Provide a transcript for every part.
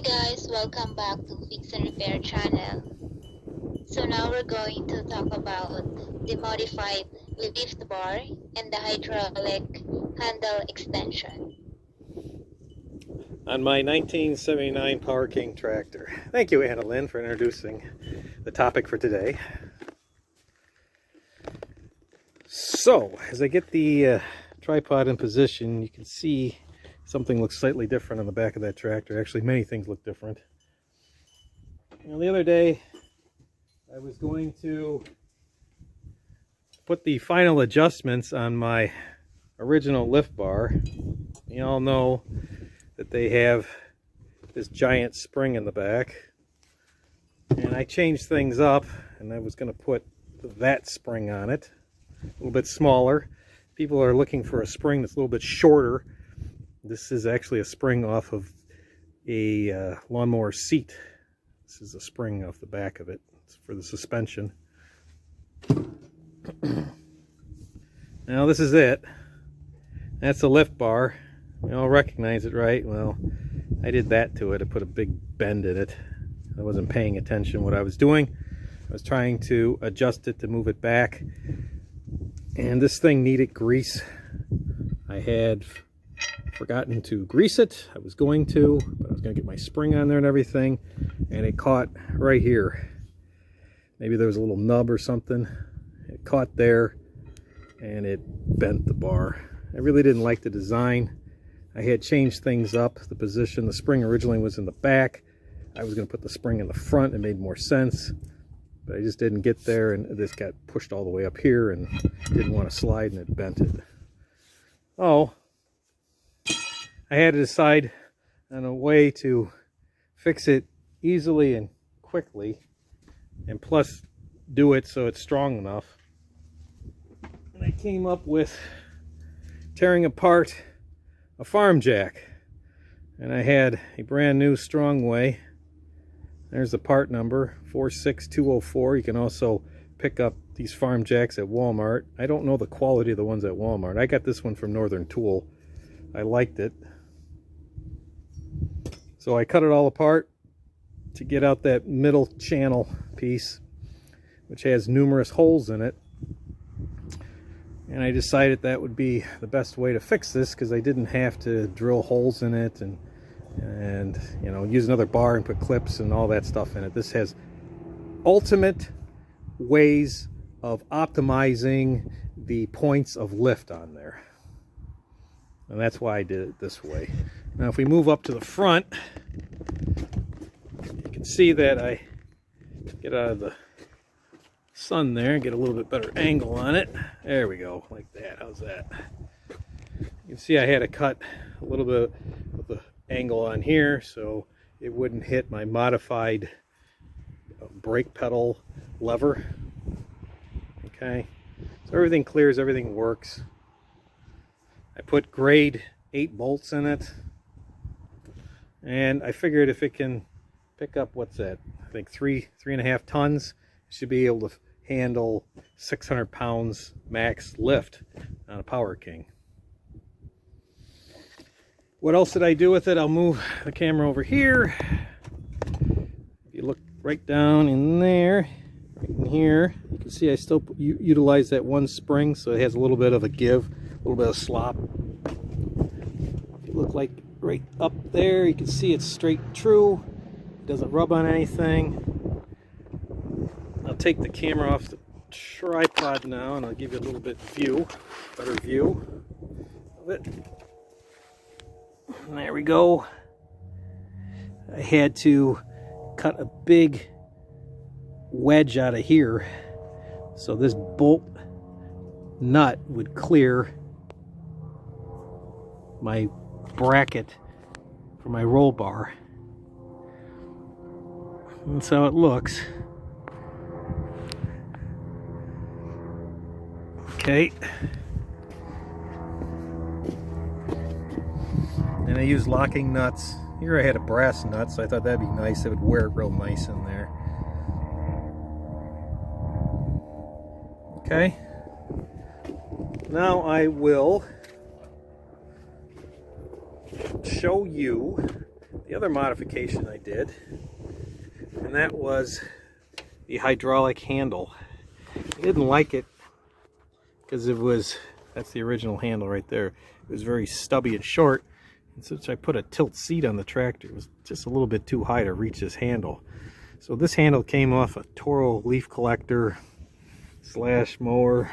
Guys, welcome back to Fix and Repair channel. So now we're going to talk about the modified lift bar and the hydraulic handle extension. On my 1979 Power King tractor. Thank you, Anna Lynn, for introducing the topic for today. So, as I get the tripod in position, you can see something looks slightly different on the back of that tractor. Actually, many things look different. The other day, I was going to put the final adjustments on my original lift bar. You all know that they have this giant spring in the back, and I changed things up, and I was going to put that spring on it, a little bit smaller. People are looking for a spring that's a little bit shorter. This is actually a spring off of a lawnmower seat. This is a spring off the back of it. It's for the suspension. Now this is it. That's the lift bar. You all recognize it, right? Well, I did that to it. I put a big bend in it. I wasn't paying attention what I was doing. I was trying to adjust it to move it back. And this thing needed grease. I had forgotten to grease it. I was going to, but I was going to get my spring on there and everything. And it caught right here. Maybe there was a little nub or something. It caught there and it bent the bar. I really didn't like the design. I had changed things up, the position. The spring originally was in the back. I was going to put the spring in the front. It made more sense, but I just didn't get there, and this got pushed all the way up here and didn't want to slide, and it bent it. Oh, I had to decide on a way to fix it easily and quickly, and plus do it so it's strong enough. And I came up with tearing apart a farm jack, and I had a brand new Strongway. There's the part number 46204. You can also pick up these farm jacks at Walmart. I don't know the quality of the ones at Walmart. I got this one from Northern Tool. I liked it, so I cut it all apart to get out that middle channel piece, which has numerous holes in it. And I decided that would be the best way to fix this, because I didn't have to drill holes in it and you know, use another bar and put clips and all that stuff in it. This has ultimate ways of optimizing the points of lift on there. And that's why I did it this way. Now if we move up to the front, you can see that I get out of the sun there and get a little bit better angle on it. There we go, like that. How's that? You can see I had to cut a little bit of the angle on here so it wouldn't hit my modified brake pedal lever. Okay, so everything clears, everything works. I put grade 8 bolts in it, and I figured if it can pick up, what's that, I think 3.5 tons, it should be able to handle 600 pounds max lift on a Power King. What else did I do with it? I'll move the camera over here. If you look right down in there, right in here, you can see I still utilize that one spring, so it has a little bit of a give, a little bit of slop. If you look like right up there, you can see it's straight and true. It doesn't rub on anything. I'll take the camera off the tripod now, and I'll give you a little bit better view of it. And there we go. I had to cut a big wedge out of here so this bolt nut would clear my bracket for my roll bar. And that's how it looks. Okay. And I use locking nuts. Here I had a brass nut, so I thought that'd be nice. It would wear it real nice in there. Okay. Now I will show you the other modification I did, and that was the hydraulic handle. I didn't like it because that's the original handle right there. It was very stubby and short, and since I put a tilt seat on the tractor, it was just a little bit too high to reach this handle. So this handle came off a Toro leaf collector / mower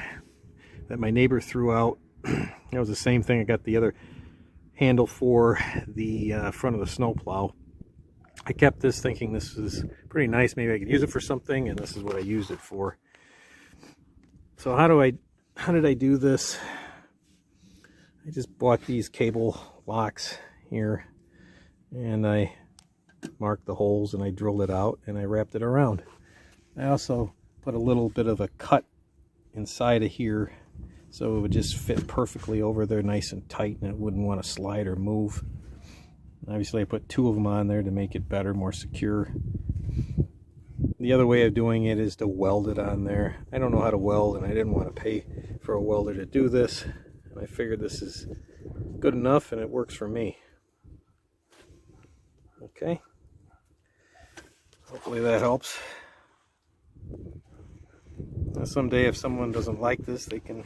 that my neighbor threw out. That was the same thing I got the other handle for the front of the snowplow. I kept this thinking this was pretty nice, maybe I could use it for something, and this is what I used it for. So how did I do this? I just bought these cable locks here, and I marked the holes and I drilled it out and I wrapped it around. I also put a little bit of a cut inside of here so it would just fit perfectly over there nice and tight, and it wouldn't want to slide or move. Obviously I put 2 of them on there to make it better, more secure. The other way of doing it is to weld it on there. I don't know how to weld, and I didn't want to pay for a welder to do this. I figured this is good enough and it works for me. Okay. Hopefully that helps. Now someday if someone doesn't like this, they can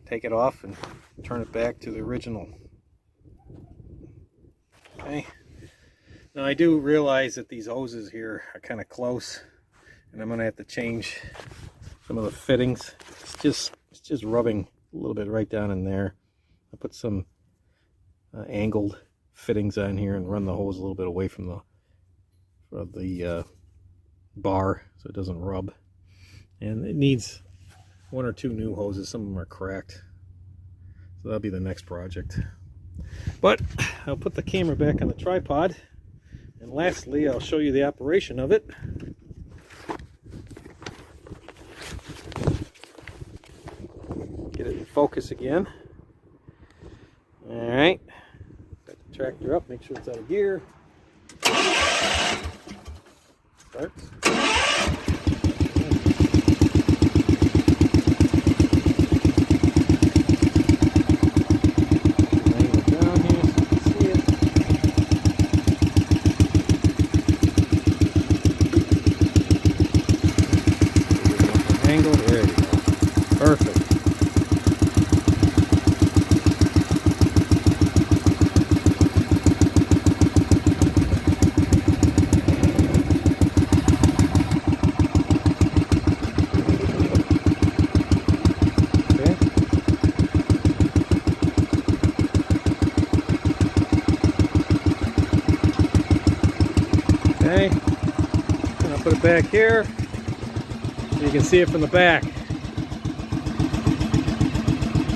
take it off and turn it back to the original. Okay. Now I do realize that these hoses here are kind of close, and I'm going to have to change some of the fittings. It's just rubbing a little bit right down in there. I put some angled fittings on here and run the hose a little bit away from the bar so it doesn't rub. And it needs 1 or 2 new hoses. Some of them are cracked, so that'll be the next project. But I'll put the camera back on the tripod, and lastly I'll show you the operation of it. Get it in focus again. Alright, got the tractor up, make sure it's out of gear. Starts. Angle, there you go. Perfect. Okay. And I'll put it back here. You can see it from the back.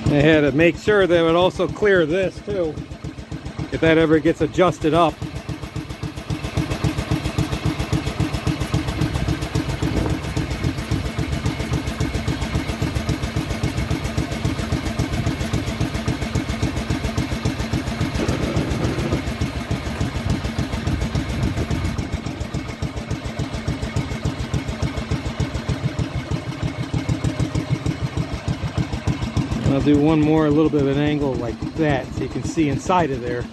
I had to make sure that it would also clear this too, if that ever gets adjusted up. I'll do one more, a little bit of an angle like that so you can see inside of there.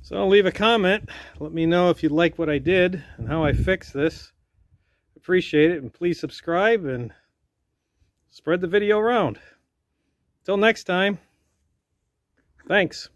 So leave a comment. Let me know if you like what I did and how I fixed this. Appreciate it, and please subscribe and spread the video around. Till next time, thanks.